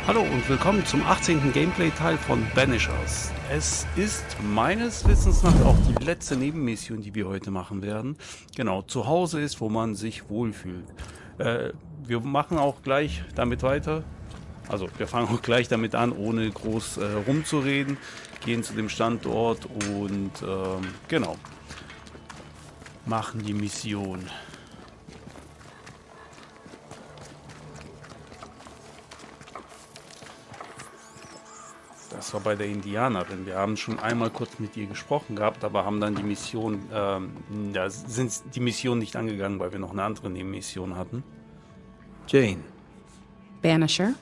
Hallo und willkommen zum 18. Gameplay-Teil von Banishers. Es ist meines Wissens nach auch die letzte Nebenmission, die wir heute machen werden. Genau, zu Hause ist, wo man sich wohlfühlt. Wir machen auch gleich damit weiter. Also wir fangen auch gleich damit an, ohne groß rumzureden. Gehen zu dem Standort und genau, machen die Mission. Das war bei der Indianerin. Wir haben schon einmal kurz mit ihr gesprochen gehabt, aber haben dann die Mission, sind die Mission nicht angegangen, weil wir noch eine andere Nebenmission hatten. Jane. Banisher?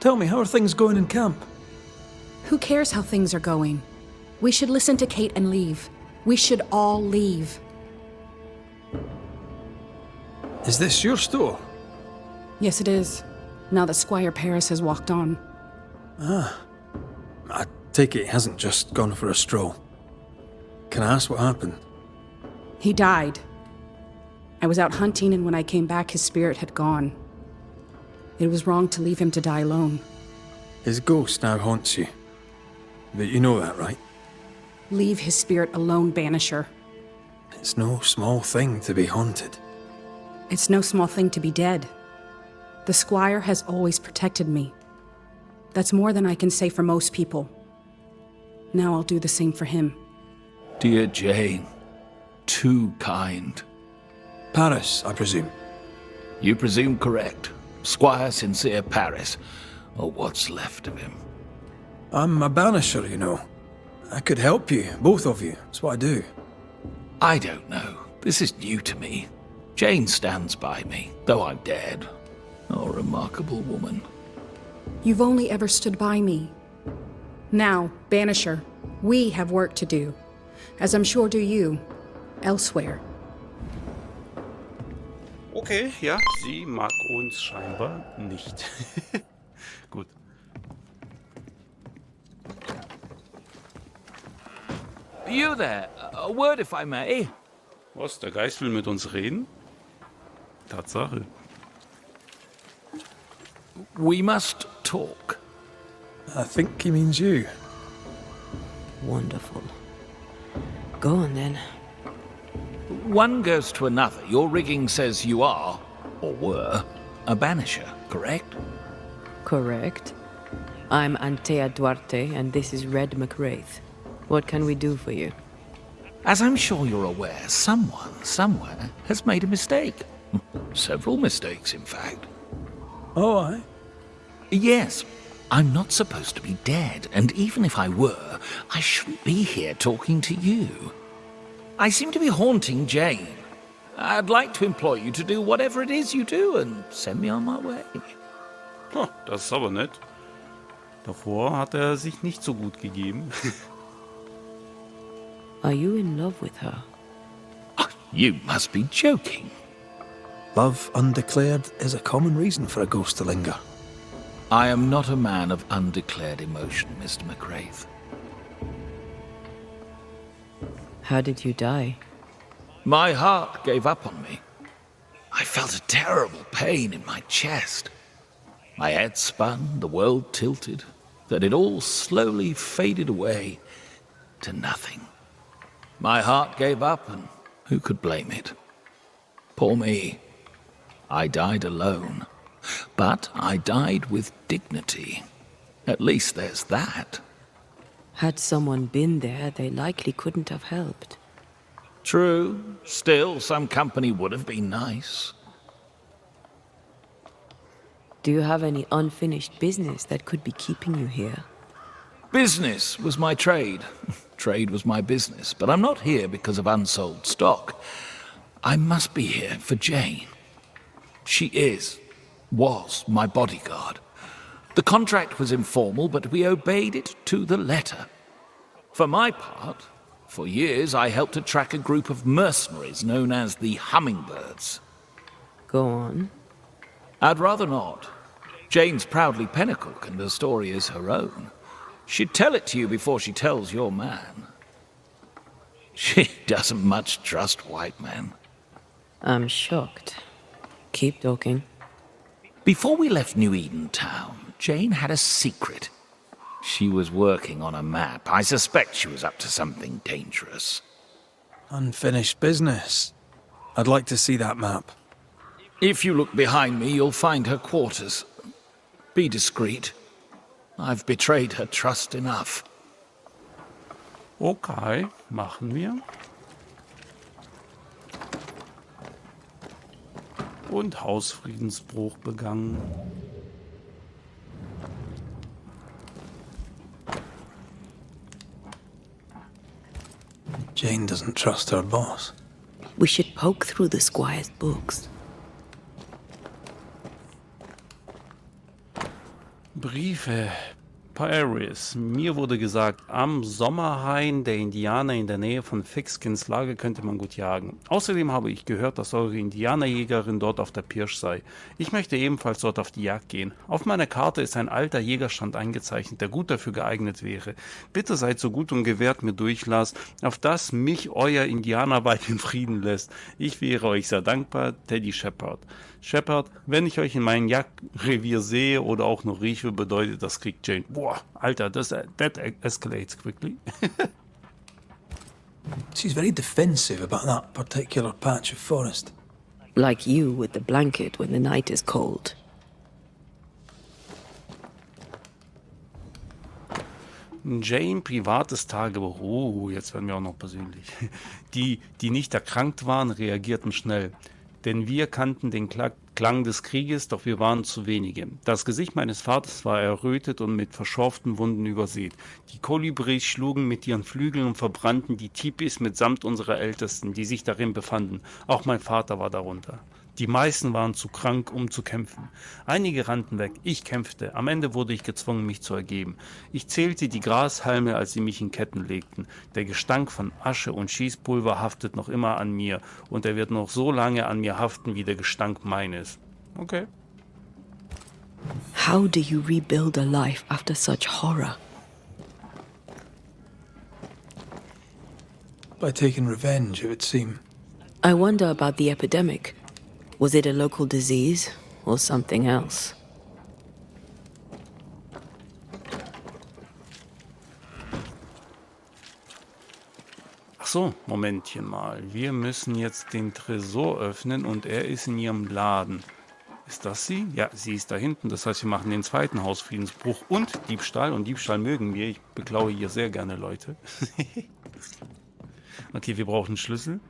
Tell me, how are things going in camp? Who cares how things are going? We should listen to Kate and leave. We should all leave. Is this your store? Yes, it is. Now that Squire Paris has walked on. I take it he hasn't just gone for a stroll. Can I ask what happened? He died. I was out hunting, and when I came back, his spirit had gone. It was wrong to leave him to die alone. His ghost now haunts you. But you know that, right? Leave his spirit alone, Banisher. It's no small thing to be haunted. It's no small thing to be dead. The Squire has always protected me. That's more than I can say for most people. Now I'll do the same for him. Dear Jane, too kind. Paris, I presume. You presume correct. Squire Sincere Paris, or what's left of him. I'm a banisher, you know. I could help you, both of you. That's what I do. I don't know. This is new to me. Jane stands by me, though I'm dead. Oh, remarkable woman. You've only ever stood by me. Now, Banisher, we have work to do, as I'm sure do you, elsewhere. Okay, ja, sie mag uns scheinbar nicht. Gut. You there? A word if I may. Was, der Geist will mit uns reden? Tatsache. We must talk. I think he means you. Wonderful. Go on then. One goes to another. Your rigging says you are, or were, a banisher, correct? Correct. I'm Antea Duarte, and this is Red McWraith. What can we do for you? As I'm sure you're aware, someone, somewhere, has made a mistake. Several mistakes, in fact. Oh, aye. Yes, I'm not supposed to be dead, and even if I were, I shouldn't be here talking to you. I seem to be haunting Jane. I'd like to employ you to do whatever it is you do and send me on my way. Oh, das ist aber nett. Davor hat er sich nicht so gut gegeben. Are you in love with her? Oh, you must be joking. Love undeclared is a common reason for a ghost to linger. I am not a man of undeclared emotion, Mr. McWraith. How did you die? My heart gave up on me. I felt a terrible pain in my chest. My head spun, the world tilted, then it all slowly faded away to nothing. My heart gave up, and who could blame it? Poor me. I died alone. But I died with dignity. At least there's that. Had someone been there, they likely couldn't have helped. True. Still, some company would have been nice. Do you have any unfinished business that could be keeping you here? Business was my trade. Trade was my business. But I'm not here because of unsold stock. I must be here for Jane. She was my bodyguard. The contract was informal, but we obeyed it to the letter. For my part, for years I helped to track a group of mercenaries known as the Hummingbirds. Go on. I'd rather not. Jane's proudly Pennacook, and the story is her own. She'd tell it to you before she tells your man. She doesn't much trust white men. I'm shocked. Keep talking. Before we left New Eden town, Jane had a secret. She was working on a map. I suspect she was up to something dangerous. Unfinished business. I'd like to see that map. If you look behind me, you'll find her quarters. Be discreet. I've betrayed her trust enough. Okay, machen wir. Und Hausfriedensbruch begangen. Jane doesn't trust her boss. We should poke through the squire's books. Briefe. Paris. Mir wurde gesagt, am Sommerhain der Indianer in der Nähe von Fixkins Lager könnte man gut jagen. Außerdem habe ich gehört, dass eure Indianerjägerin dort auf der Pirsch sei. Ich möchte ebenfalls dort auf die Jagd gehen. Auf meiner Karte ist ein alter Jägerstand eingezeichnet, der gut dafür geeignet wäre. Bitte seid so gut und gewährt mir Durchlass, auf das mich euer Indianerweib in Frieden lässt. Ich wäre euch sehr dankbar, Teddy Shepard. Shepard, wenn ich euch in meinem Jagdrevier sehe oder auch nur rieche, bedeutet das Krieg, Jane. Boah, Alter, that escalates quickly. She's very defensive about that particular patch of forest. Like you with the blanket when the night is cold. Jane, privates Tagebuch. Oh, jetzt werden wir auch noch persönlich. Die nicht erkrankt waren, reagierten schnell. Denn wir kannten den Klang des Krieges, doch wir waren zu wenige. Das Gesicht meines Vaters war errötet und mit verschorften Wunden übersät. Die Kolibris schlugen mit ihren Flügeln und verbrannten die Tipis mitsamt unserer Ältesten, die sich darin befanden. Auch mein Vater war darunter. Die meisten waren zu krank, um zu kämpfen. Einige rannten weg. Ich kämpfte. Am Ende wurde ich gezwungen, mich zu ergeben. Ich zählte die Grashalme, als sie mich in Ketten legten. Der Gestank von Asche und Schießpulver haftet noch immer an mir. Und er wird noch so lange an mir haften, wie der Gestank meines. Okay. How do you rebuild a life after such horror? By taking revenge, it would seem. I wonder about the epidemic. Was it a local disease or something else? Ach so, Momentchen mal. Wir müssen jetzt den Tresor öffnen und er ist in ihrem Laden. Ist das sie? Ja, sie ist da hinten. Das heißt, wir machen den zweiten Hausfriedensbruch und Diebstahl. Und Diebstahl mögen wir. Ich beklaue hier sehr gerne Leute. Okay, wir brauchen einen Schlüssel.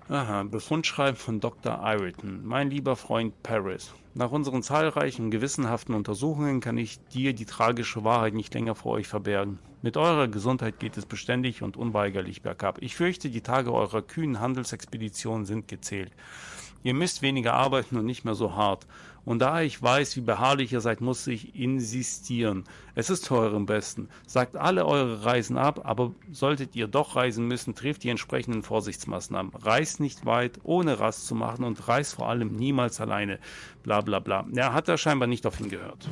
Aha, Befundschreiben von Dr. Ireton. Mein lieber Freund Paris, nach unseren zahlreichen und gewissenhaften Untersuchungen kann ich dir die tragische Wahrheit nicht länger vor euch verbergen. Mit eurer Gesundheit geht es beständig und unweigerlich bergab. Ich fürchte, die Tage eurer kühnen Handelsexpeditionen sind gezählt. Ihr müsst weniger arbeiten und nicht mehr so hart. Und da ich weiß, wie beharrlich ihr seid, muss ich insistieren. Es ist zu eurem Besten. Sagt alle eure Reisen ab, aber solltet ihr doch reisen müssen, trifft die entsprechenden Vorsichtsmaßnahmen. Reist nicht weit, ohne Rast zu machen und reist vor allem niemals alleine. Bla bla bla. Er hat da scheinbar nicht auf ihn gehört.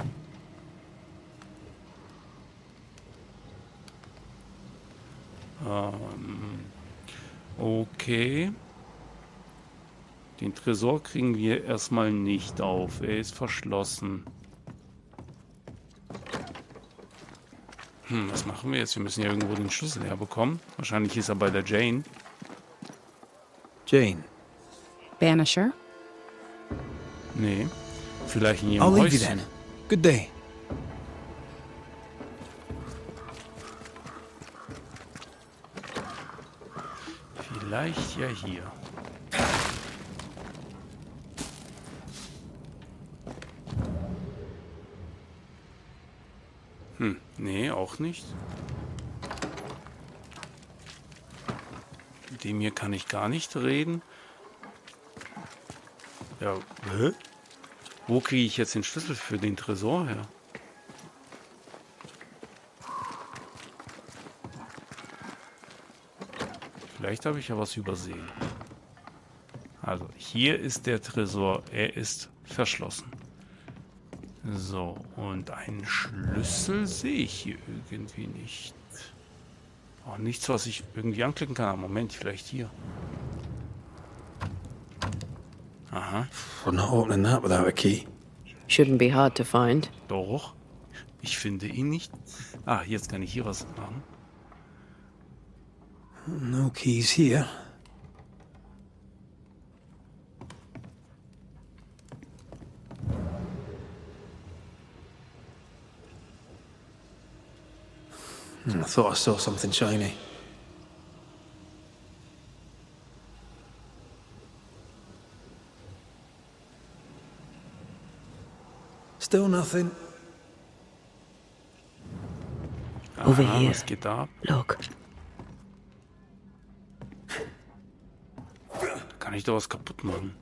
Okay. Den Tresor kriegen wir erstmal nicht auf. Er ist verschlossen. Was machen wir jetzt? Wir müssen ja irgendwo den Schlüssel herbekommen. Wahrscheinlich ist er bei der Jane. Jane, Banisher? Nee. Vielleicht in ihrem I'll leave you Häuschen. then. Good day. Vielleicht ja hier. Nee, auch nicht. Mit dem hier kann ich gar nicht reden. Ja, hä? Wo kriege ich jetzt den Schlüssel für den Tresor her? Vielleicht habe ich ja was übersehen. Also, hier ist der Tresor. Er ist verschlossen. So, und einen Schlüssel sehe ich hier irgendwie nicht. Auch nichts, was ich irgendwie anklicken kann. Moment, vielleicht hier. Aha, We're not opening that without a key. Shouldn't be hard to find. doch. Ich finde ihn nicht. Ah, jetzt kann ich hier was machen. No keys here. I thought I saw something shiny. Still nothing. Over Aha, here. was geht da ab? Look. Kann ich da was kaputt machen?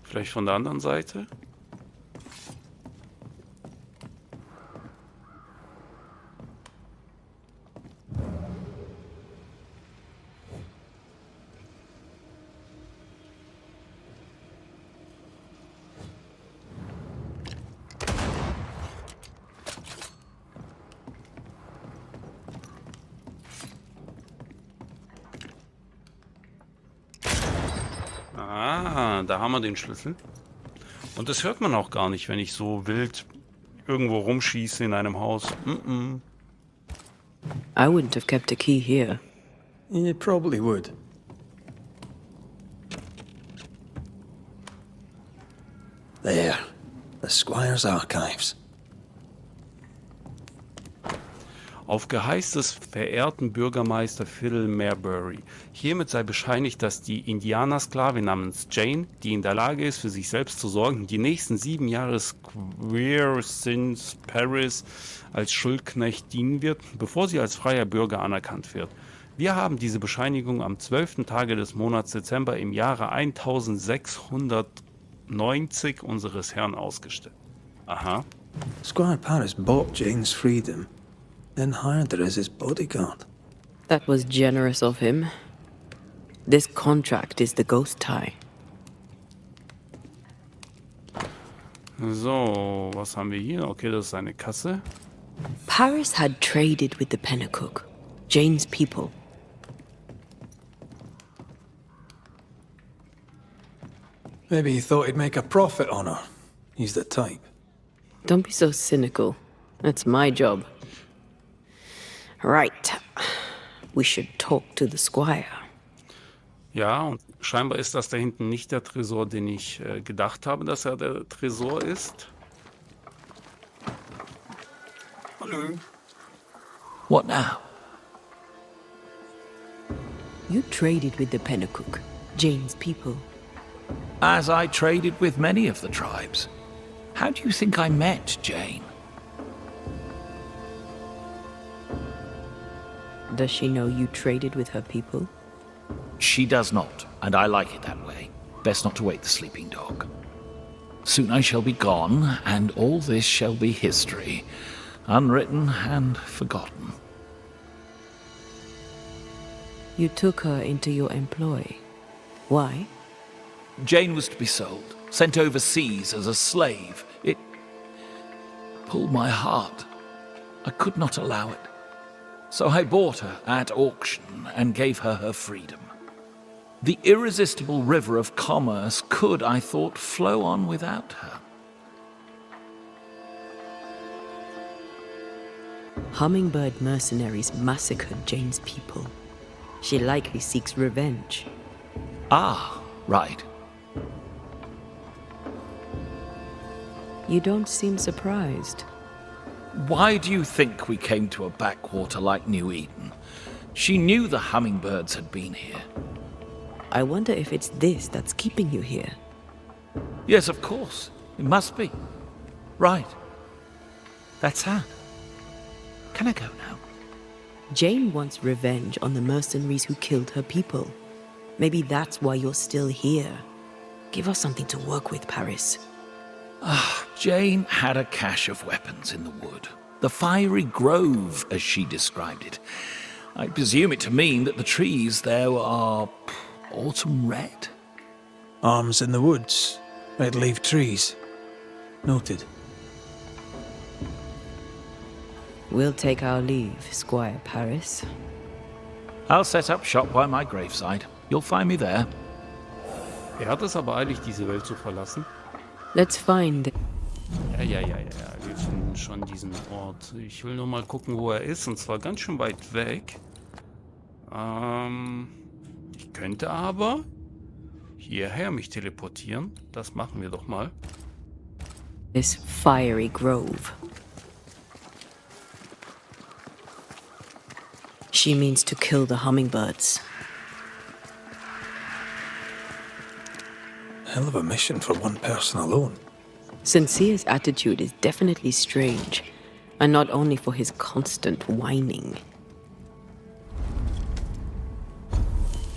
Vielleicht von der anderen Seite? Ah, da haben wir den Schlüssel. Und das hört man auch gar nicht, wenn ich so wild irgendwo rumschieße in einem Haus. I wouldn't have kept a key here. You probably would. There. The Squire's archives. Auf Geheiß des verehrten Bürgermeister Phil Marbury. Hiermit sei bescheinigt, dass die Indianersklavin namens Jane, die in der Lage ist, für sich selbst zu sorgen, die nächsten 7 Jahre Squaresins Paris als Schuldknecht dienen wird, bevor sie als freier Bürger anerkannt wird. Wir haben diese Bescheinigung am 12. Tage des Monats Dezember im Jahre 1690 unseres Herrn ausgestellt. Aha. Squire Paris bought Jane's freedom, then hired her as his bodyguard. That was generous of him. This contract is the ghost tie. So, was haben wir hier? Okay, das ist eine Kasse. Paris had traded with the Pennacook, Jane's people. Maybe he thought he'd make a profit on her. He's the type. Don't be so cynical. That's my job. Right. We should talk to the squire. Ja, und scheinbar ist das da hinten nicht der Tresor, den ich gedacht habe, dass er der Tresor ist. Hallo. What now? You traded with the Pennacook, Jane's people. As I traded with many of the tribes. How do you think I met Jane? Does she know you traded with her people? She does not, and I like it that way. Best not to wake the sleeping dog. Soon I shall be gone, and all this shall be history, unwritten and forgotten. You took her into your employ. Why? Jane was to be sold, sent overseas as a slave. It pulled my heart. I could not allow it. So I bought her at auction and gave her her freedom. The irresistible river of commerce could, I thought, flow on without her. Hummingbird mercenaries massacred Jane's people. She likely seeks revenge. Ah, right. You don't seem surprised. Why do you think we came to a backwater like New Eden? She knew the hummingbirds had been here. I wonder if it's this that's keeping you here. Yes, of course. It must be. Right. That's sad. Can I go now? Jane wants revenge on the mercenaries who killed her people. Maybe that's why you're still here. Give us something to work with, Paris. Jane had a cache of weapons in the wood. The fiery grove, as she described it. I presume it to mean that the trees there are autumn red. Arms in the woods. Red leaf trees. Noted. We'll take our leave, Squire Paris. I'll set up shop by my graveside. You'll find me there. Er hat es aber eilig, diese Welt zu verlassen. Let's find... Ja. Wir finden schon diesen Ort. Ich will nur mal gucken, wo er ist. Und zwar ganz schön weit weg. Ich könnte aber hierher mich teleportieren. Das machen wir doch mal. this fiery grove. She means to kill the hummingbirds. Hell of a mission for one person alone. Sincere's attitude is definitely strange, and not only for his constant whining.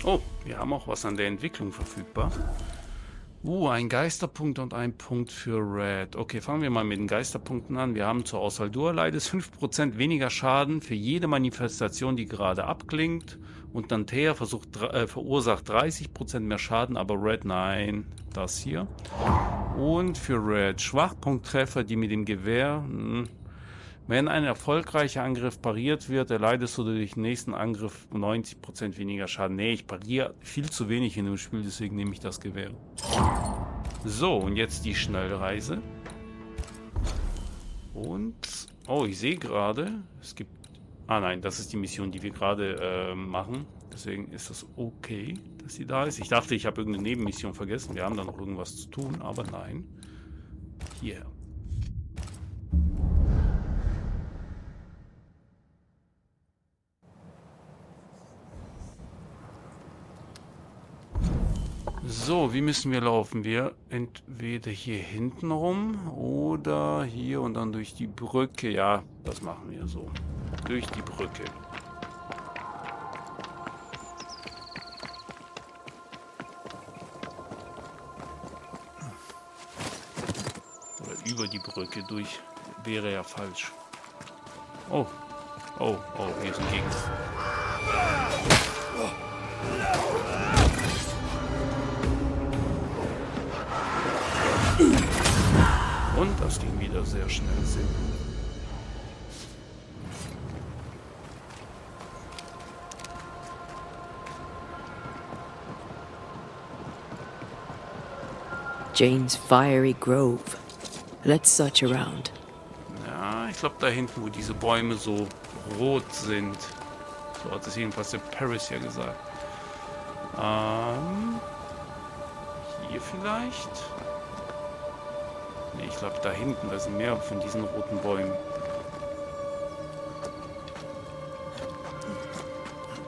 Oh, wir haben auch was an der Entwicklung verfügbar. Ein Geisterpunkt und ein Punkt für Red. Okay, fangen wir mal mit den Geisterpunkten an. Wir haben zur Auswahl, du erleidest 5% weniger Schaden für jede Manifestation, die gerade abklingt. Und Nantea verursacht 30% mehr Schaden, aber Red, nein, das hier. Und für Red, Schwachpunkttreffer, die mit dem Gewehr. Wenn ein erfolgreicher Angriff pariert wird, erleidest du durch den nächsten Angriff 90% weniger Schaden. Nee, ich pariere viel zu wenig in dem Spiel, deswegen nehme ich das Gewehr. So, und jetzt die Schnellreise. Und, oh, ich sehe gerade, es gibt... Ah nein, das ist die Mission, die wir gerade machen. Deswegen ist das okay, dass sie da ist. Ich dachte, ich habe irgendeine Nebenmission vergessen. Wir haben da noch irgendwas zu tun, aber nein. Hierher. So, wie müssen wir laufen? Wir entweder hier hinten rum oder hier und dann durch die Brücke. Ja, das machen wir so. Durch die Brücke. Oder über die Brücke durch. Wäre ja falsch. Oh, hier ist ein Gegner. Und das ging wieder sehr schnell. Jane's fiery grove. Let's search around. Ja, ich glaube da hinten, wo diese Bäume so rot sind. So hat es jedenfalls der Paris ja gesagt. Hier vielleicht? Nee, ich glaube da hinten, da sind mehr von diesen roten Bäumen.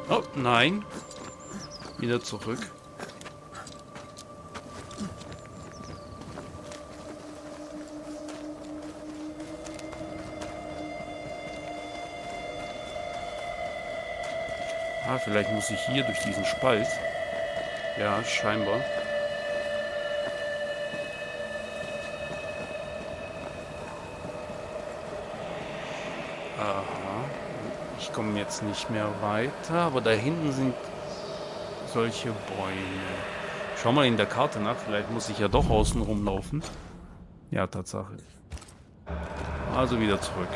Oh, nein. Wieder zurück. Ah, vielleicht muss ich hier durch diesen Spalt. Ja, scheinbar. Aha. Ich komme jetzt nicht mehr weiter, aber da hinten sind solche Bäume. Schau mal in der Karte nach, vielleicht muss ich ja doch außen rumlaufen. Ja, Tatsache. Also wieder zurück.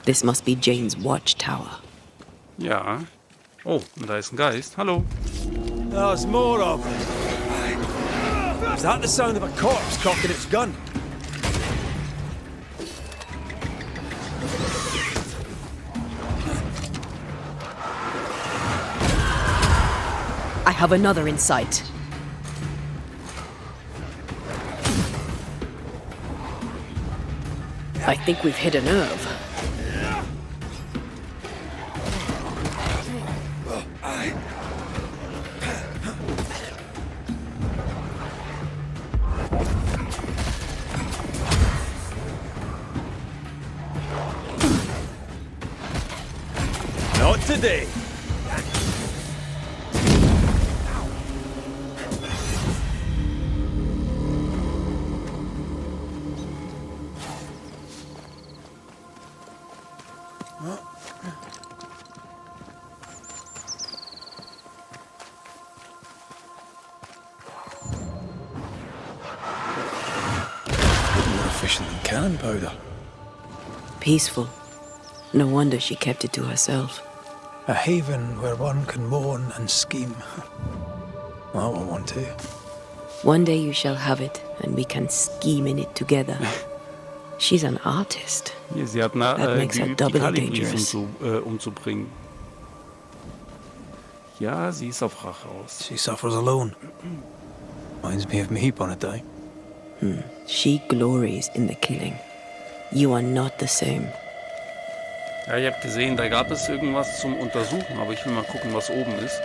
This must be Jane's watchtower. Ja. Oh, und da ist ein Geist. Hallo. There's more of them. Is that the sound of a corpse cocking its gun? I have another in sight. I think we've hit a nerve. today. More efficient than cannon powder. Peaceful. No wonder she kept it to herself. A haven where one can mourn and scheme. Well, I want to. One day you shall have it, and we can scheme in it together. She's an artist. Hier, sie hat That makes her geübt, die doubly Kalibris dangerous. umzubringen. Ja, sie ist auf Rache aus. She suffers alone. Reminds me of me on a day. She glories in the killing. You are not the same. Ja, ich habe gesehen, da gab es irgendwas zum Untersuchen, aber ich will mal gucken, was oben ist.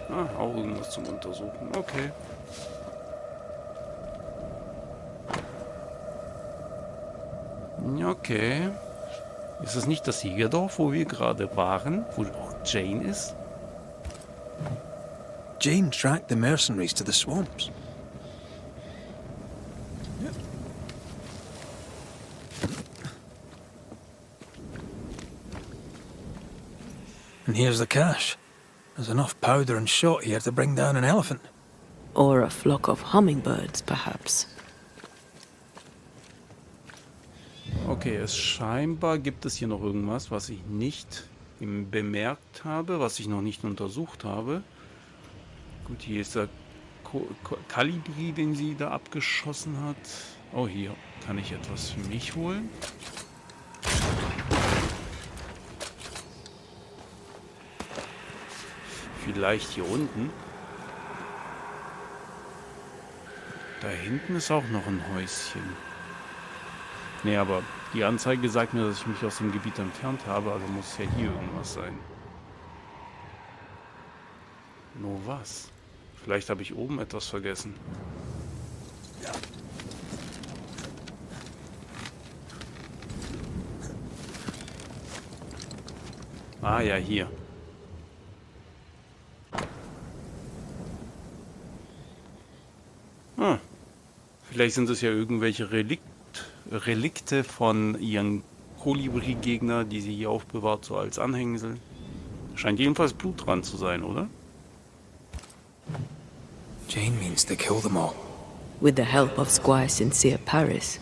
Ah, auch irgendwas zum Untersuchen. Okay. Okay. Ist es nicht das Siegerdorf, wo wir gerade waren, wo auch Jane ist? Jane tracked the mercenaries to the swamps. And here's the cache. There's enough powder and shot here to bring down an elephant. Or a flock of hummingbirds, perhaps. Okay, scheinbar gibt es hier noch irgendwas, was ich nicht bemerkt habe, was ich noch nicht untersucht habe. Gut, hier ist der Kalibri, den sie da abgeschossen hat. Oh, hier kann ich etwas für mich holen. Vielleicht hier unten. Da hinten ist auch noch ein Häuschen. Nee, aber die Anzeige sagt mir, dass ich mich aus dem Gebiet entfernt habe, also muss es ja hier irgendwas sein. Nur was? Vielleicht habe ich oben etwas vergessen. Ah ja, hier. Hm. Vielleicht sind es ja irgendwelche Relikte von ihren Kolibri-Gegner, die sie hier aufbewahrt, so als Anhängsel. Scheint jedenfalls Blut dran zu sein, oder? Jane means to kill them all. With the help of Squire Sincere Paris.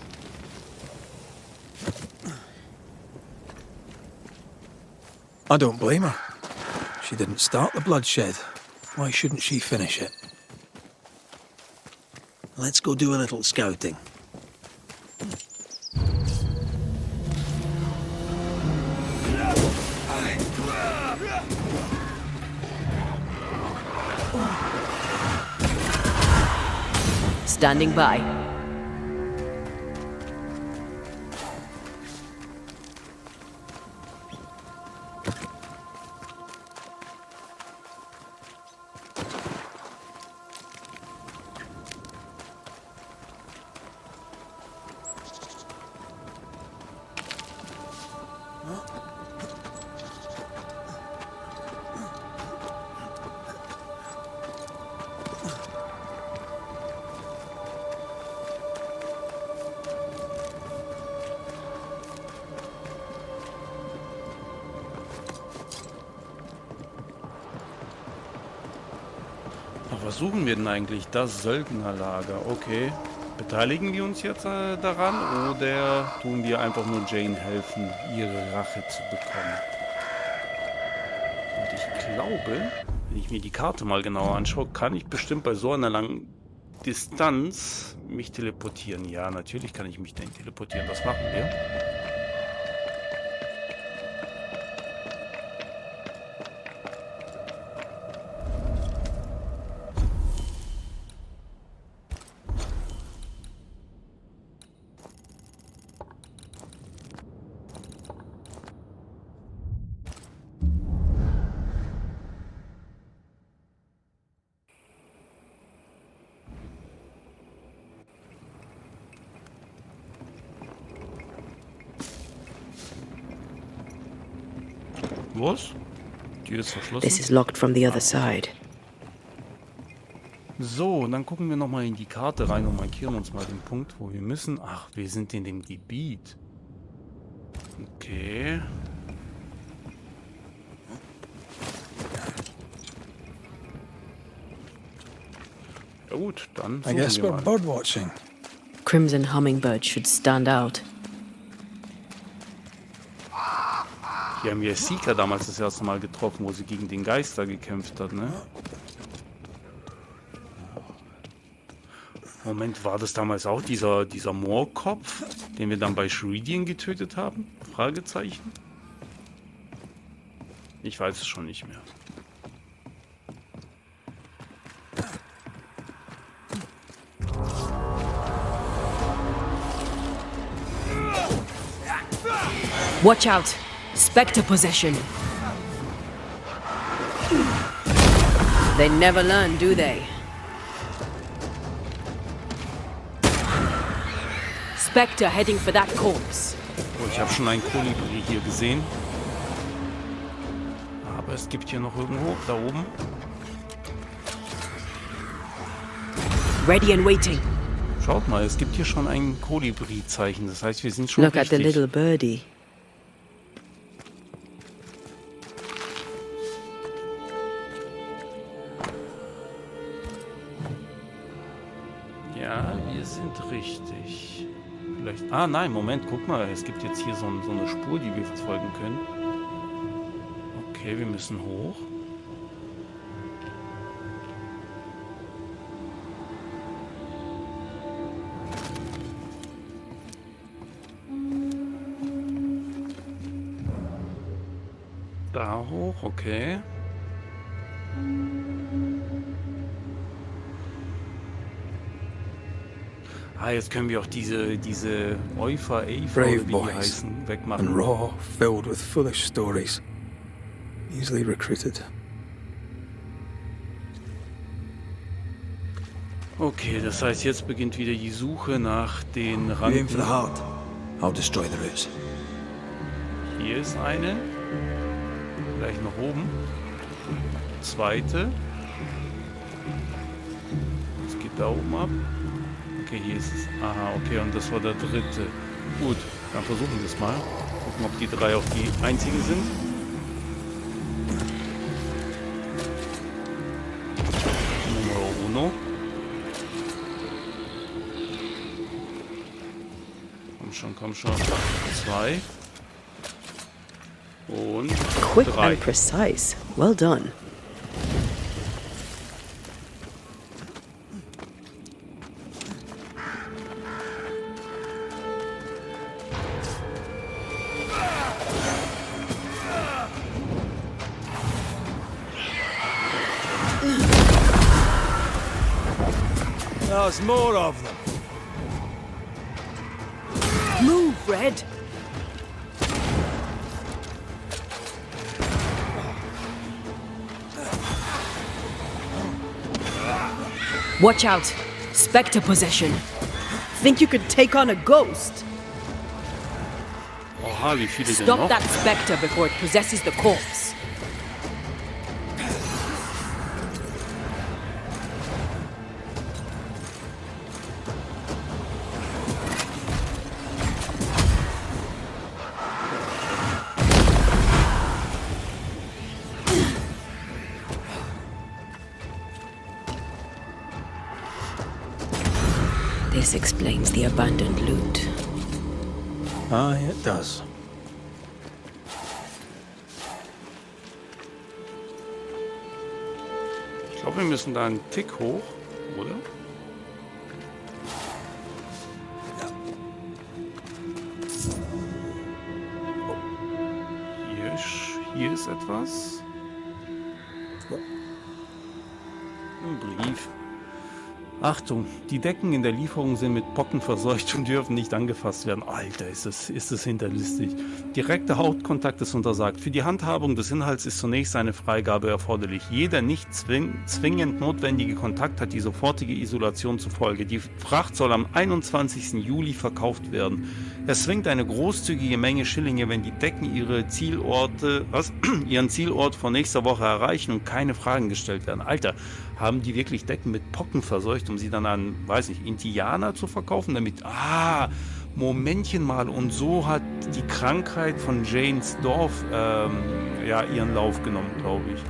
I don't blame her. She didn't start the bloodshed. Why shouldn't she finish it? Let's go do a little scouting. Standing by. Ach, was suchen wir denn eigentlich? Das Söldnerlager, okay. Beteiligen wir uns jetzt daran oder tun wir einfach nur Jane helfen, ihre Rache zu bekommen? Und ich glaube, wenn ich mir die Karte mal genauer anschaue, kann ich bestimmt bei so einer langen Distanz mich teleportieren. Ja, natürlich kann ich mich dann teleportieren. Das machen wir. Was? Die ist verschlossen. This is locked from the other side. So, und dann gucken wir nochmal in die Karte rein und markieren uns mal den Punkt, wo wir müssen. Ach, wir sind in dem Gebiet. Okay. Ja gut, dann I guess suchen wir we're mal. birdwatching. Crimson hummingbird should stand out. Hier haben wir Seeker damals das erste Mal getroffen, wo sie gegen den Geister gekämpft hat, ne? Moment, war das damals auch dieser Moorkopf, den wir dann bei Shredien getötet haben? Fragezeichen? Ich weiß es schon nicht mehr. Watch out! Spectre possession. They never learn, do they? Spectre heading for that corpse. Oh, ich habe schon einen Kolibri hier gesehen. Aber es gibt hier noch irgendwo, da oben. Ready and waiting. Schaut mal, es gibt hier schon ein Kolibri-Zeichen. Das heißt, wir sind schon Look at the richtig. little birdie. Ja, wir sind richtig. Vielleicht. Ah, nein, Moment, guck mal. Es gibt jetzt hier so eine Spur, die wir verfolgen können. Okay, wir müssen hoch. Da hoch, okay. Ah, jetzt können wir auch diese Eufa, Eva, Brave oder wie die boys. heißen, And wegmachen. raw, filled with foolish stories. Easily recruited. Okay, das heißt, jetzt beginnt wieder die Suche nach den You aim for the Ranken. heart. I'll destroy the roots. Hier ist eine. Gleich nach oben. Zweite. Es geht da oben ab. Okay, hier ist es. Aha, okay, und das war der dritte. Gut, dann versuchen wir es mal. Gucken, ob die drei auch die einzigen sind. Numero uno. Komm schon, komm schon. Zwei. Und Quick drei. and precise. Well done. There's more of them. Move, Red. Watch out. Spectre possession. Think you could take on a ghost? Oha, wie viele denn Stop noch? that spectre before it possesses the corpse. This explains the abandoned loot. Aye, it does. Ich glaube, wir müssen da einen Tick hoch, oder? Hier ist etwas. Ein Brief. Achtung, die Decken in der Lieferung sind mit Pocken verseucht und dürfen nicht angefasst werden. Alter, ist es hinterlistig. Direkter Hautkontakt ist untersagt. Für die Handhabung des Inhalts ist zunächst eine Freigabe erforderlich. Jeder nicht zwingend notwendige Kontakt hat die sofortige Isolation zur Folge. Die Fracht soll am 21. Juli verkauft werden. Es zwingt eine großzügige Menge Schillinge, wenn die Decken ihren Zielort vor nächster Woche erreichen und keine Fragen gestellt werden. Alter, haben die wirklich Decken mit Pocken verseucht, um sie dann an, weiß nicht, Indianer zu verkaufen? Momentchen mal. Und so hat die Krankheit von Janes Dorf ihren Lauf genommen, glaube ich.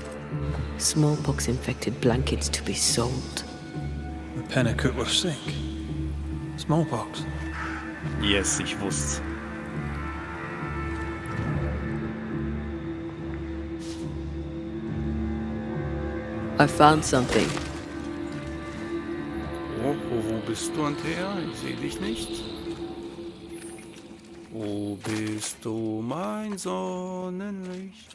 Smallpox-infected blankets to be sold. The Pennicook was sick. Smallpox. Yes, ich wusste. I found something. Wo bist du, Antea? Ich sehe dich nicht. Wo bist du, mein Sonnenlicht?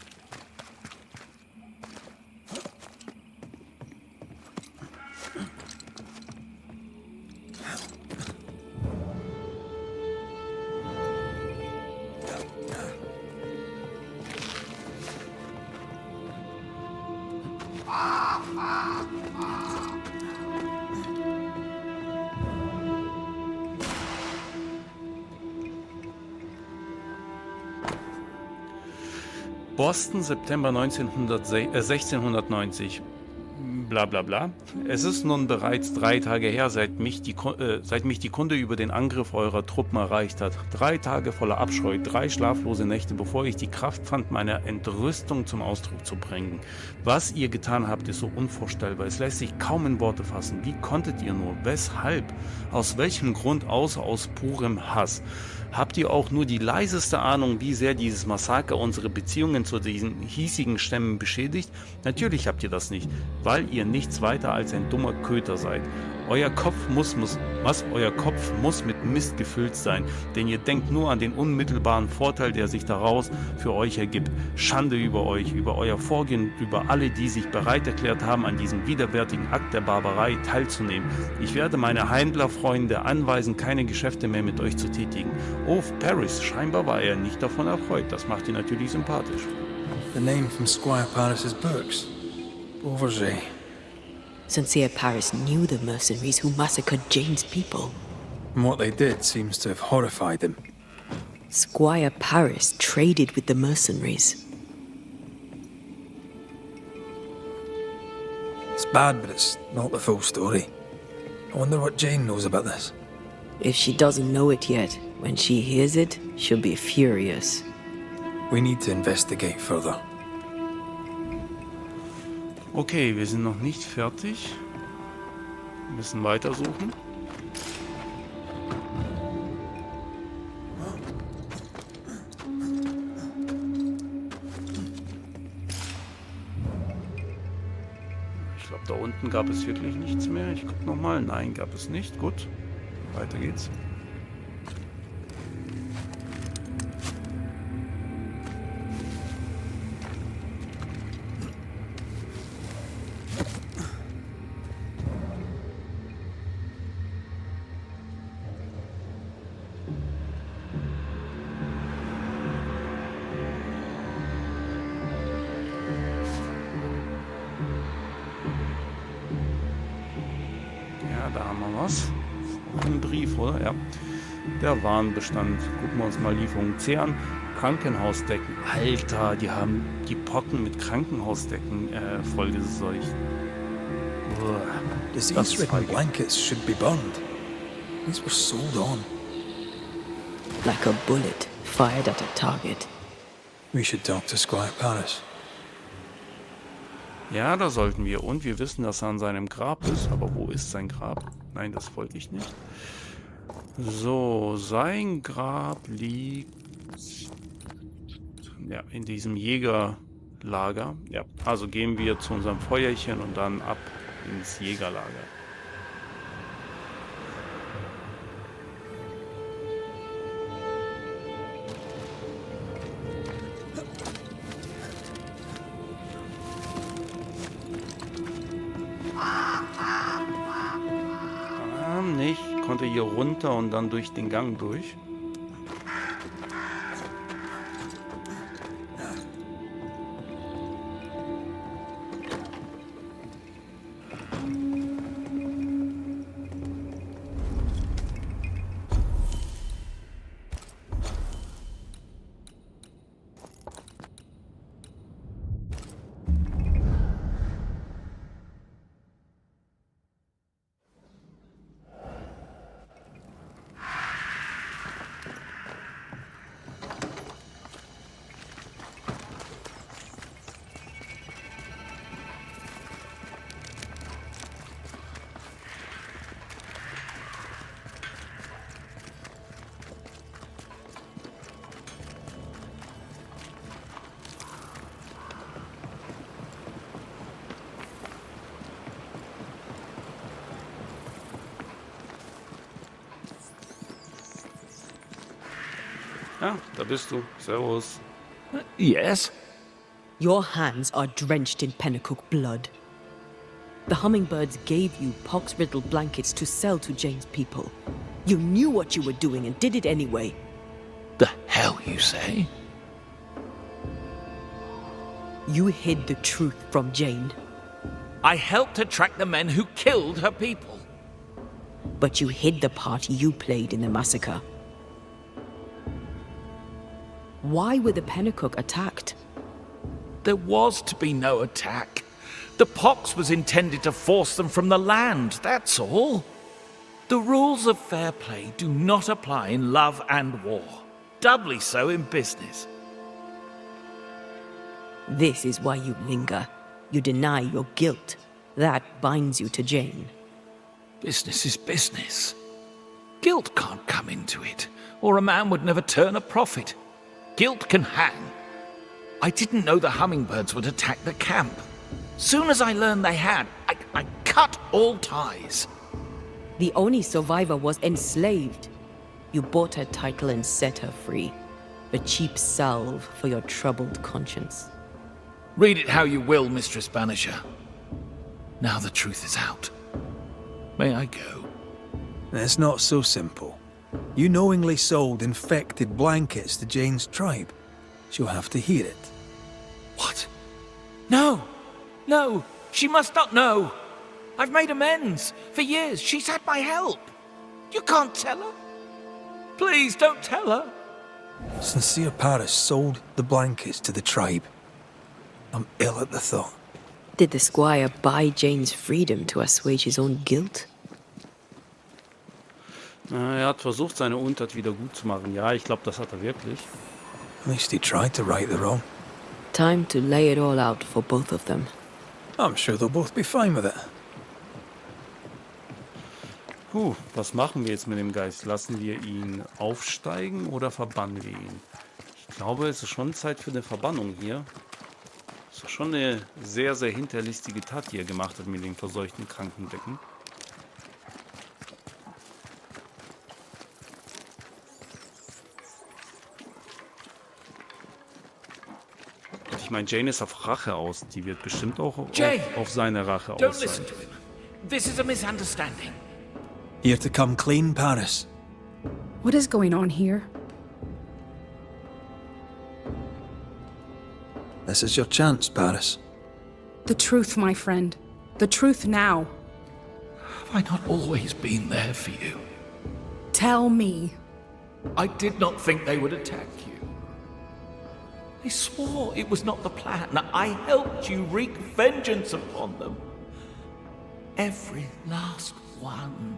Boston, September 1690. Bla bla bla. Es ist nun bereits 3 Tage her, seit mich die Kunde über den Angriff eurer Truppen erreicht hat. 3 Tage voller Abscheu, 3 schlaflose Nächte, bevor ich die Kraft fand, meine Entrüstung zum Ausdruck zu bringen. Was ihr getan habt, ist so unvorstellbar. Es lässt sich kaum in Worte fassen. Wie konntet ihr nur? Weshalb? Aus welchem Grund, außer aus purem Hass? Habt ihr auch nur die leiseste Ahnung, wie sehr dieses Massaker unsere Beziehungen zu diesen hiesigen Stämmen beschädigt? Natürlich habt ihr das nicht, weil ihr nichts weiter als ein dummer Köter seid. Euer Kopf muss mit Mist gefüllt sein, denn ihr denkt nur an den unmittelbaren Vorteil, der sich daraus für euch ergibt. Schande über euch, über euer Vorgehen und über alle, die sich bereit erklärt haben, an diesem widerwärtigen Akt der Barbarei teilzunehmen. Ich werde meine Händlerfreunde anweisen, keine Geschäfte mehr mit euch zu tätigen. Oh, Paris, scheinbar war er nicht davon erfreut. Das macht ihn natürlich sympathisch. The name from Squire Paris's books. Beauvais. Sincere Paris knew the mercenaries who massacred Jane's people. And what they did seems to have horrified him. Squire Paris traded with the mercenaries. It's bad, but it's not the full story. I wonder what Jane knows about this. If she doesn't know it yet, when she hears it, she'll be furious. We need to investigate further. Okay, wir sind noch nicht fertig. Wir müssen weitersuchen. Ich glaube, da unten gab es wirklich nichts mehr. Ich gucke nochmal. Nein, gab es nicht. Gut, weiter geht's. Da haben wir was. Ein Brief, oder? Ja. Der Warenbestand. Gucken wir uns mal Lieferung C an. Krankenhausdecken. Alter, die haben die Pocken mit Krankenhausdecken vollgeseucht. Disease-ridden blankets should be burned. These were sold on. Like a bullet fired at a target. We should talk to Squire Paris. Ja, da sollten wir. Und wir wissen, dass er an seinem Grab ist. Aber wo ist sein Grab? Nein, das wollte ich nicht. So, sein Grab liegt ja in diesem Jägerlager. Ja, also gehen wir zu unserem Feuerchen und dann ab ins Jägerlager. nicht. Ich konnte hier runter und dann durch den Gang durch. Ja, da bist du. Servus. Yes? Your hands are drenched in Pennacook blood. The hummingbirds gave you pox-riddled blankets to sell to Jane's people. You knew what you were doing and did it anyway. The hell you say? You hid the truth from Jane, I helped to track the men who killed her people. but you hid the part you played in the massacre. Why were the Pennacook attacked? There was to be no attack. The pox was intended to force them from the land, that's all. The rules of fair play do not apply in love and war. Doubly so in business. This is why you linger. You deny your guilt. That binds you to Jane. Business is business. Guilt can't come into it, or a man would never turn a profit. Guilt can hang. I didn't know the hummingbirds would attack the camp. Soon as I learned they had, I cut all ties. The only survivor was enslaved. You bought her title and set her free. A cheap salve for your troubled conscience. Read it how you will, Mistress Banisher. Now the truth is out. May I go? It's not so simple. You knowingly sold infected blankets to Jane's tribe. She'll have to hear it. What? No! No! She must not know! I've made amends. For years, she's had my help. You can't tell her? Please don't tell her. Sincere Paris sold the blankets to the tribe. I'm ill at the thought. Did the squire buy Jane's freedom to assuage his own guilt? Er hat versucht, seine Untat wieder gut zu machen. Ja, ich glaube, das hat er wirklich. At least he tried to right the wrong. Time to lay it all out for both of them. I'm sure they'll both be fine with it. Was machen wir jetzt mit dem Geist? Lassen wir ihn aufsteigen oder verbannen wir ihn? Ich glaube, es ist schon Zeit für eine Verbannung hier. Das ist schon eine sehr, sehr hinterlistige Tat, die er gemacht hat mit den verseuchten Krankenbetten. Und ich meine, Jane ist auf Rache aus. Die wird bestimmt auch auf seine Rache aus Don't sein. listen to him. This is a misunderstanding. Here to come clean, Paris. What is going on here? This is your chance, Paris. The truth, my friend. The truth now. Have I not always been there for you? Tell me. I did not think they would attack you. I swore it was not the plan. I helped you wreak vengeance upon them. Every last one.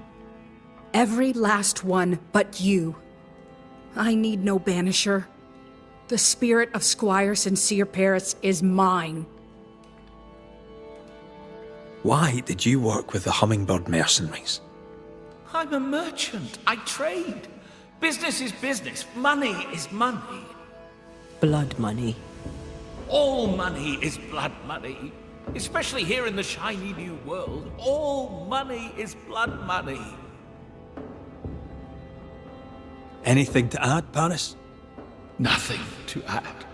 Every last one but you. I need no banisher. The spirit of Squire Sincere Paris is mine. Why did you work with the hummingbird mercenaries? I'm a merchant. I trade. Business is business. Money is money. Blood money. All money is blood money. Especially here in the shiny new world. All money is blood money. Anything to add, Paris? Nothing to add.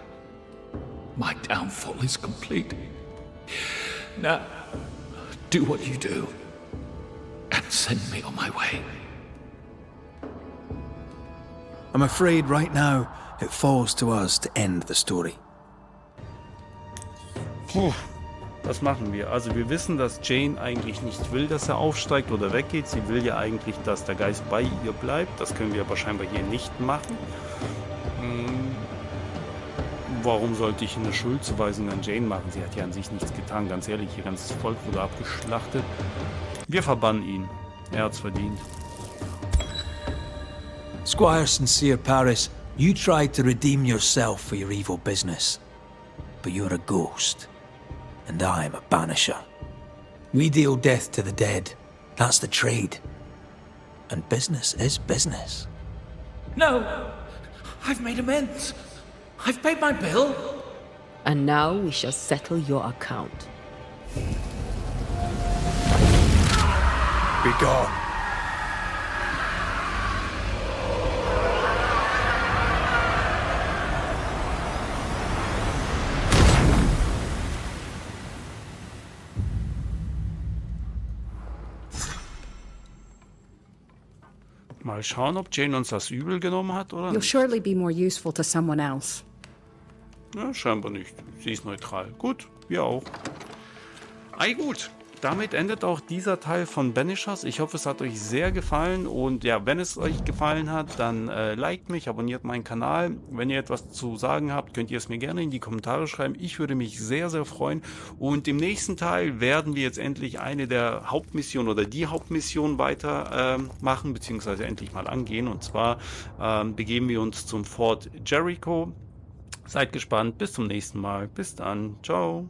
My downfall is complete. Now, do what you do, and send me on my way. I'm afraid right now it falls to us to end the story. Puh, was machen wir? Also wir wissen, dass Jane eigentlich nicht will, dass er aufsteigt oder weggeht. Sie will ja eigentlich, dass der Geist bei ihr bleibt. Das können wir aber scheinbar hier nicht machen. Warum sollte ich eine Schuldzuweisung an Jane machen? Sie hat ja an sich nichts getan. Ganz ehrlich, ihr ganzes Volk wurde abgeschlachtet. Wir verbannen ihn. Er hat's verdient. Squire Sincere Paris, you tried to redeem yourself for your evil business. But you're a ghost. And I'm a banisher. We deal death to the dead. That's the trade. And business is business. No! I've made amends. I've paid my bill. And now we shall settle your account. Be gone. Mal schauen, ob Jane uns das übel genommen hat oder You'll nicht. surely be more useful to someone else. Ja, scheinbar nicht. Sie ist neutral. Gut, wir auch. Ei gut, damit endet auch dieser Teil von Banishers. Ich hoffe, es hat euch sehr gefallen und ja, wenn es euch gefallen hat, dann liked mich, abonniert meinen Kanal. Wenn ihr etwas zu sagen habt, könnt ihr es mir gerne in die Kommentare schreiben. Ich würde mich sehr, sehr freuen und im nächsten Teil werden wir jetzt endlich eine der Hauptmissionen oder die Hauptmission weiter machen, beziehungsweise endlich mal angehen und zwar begeben wir uns zum Fort Jericho. Seid gespannt, bis zum nächsten Mal. Bis dann, ciao.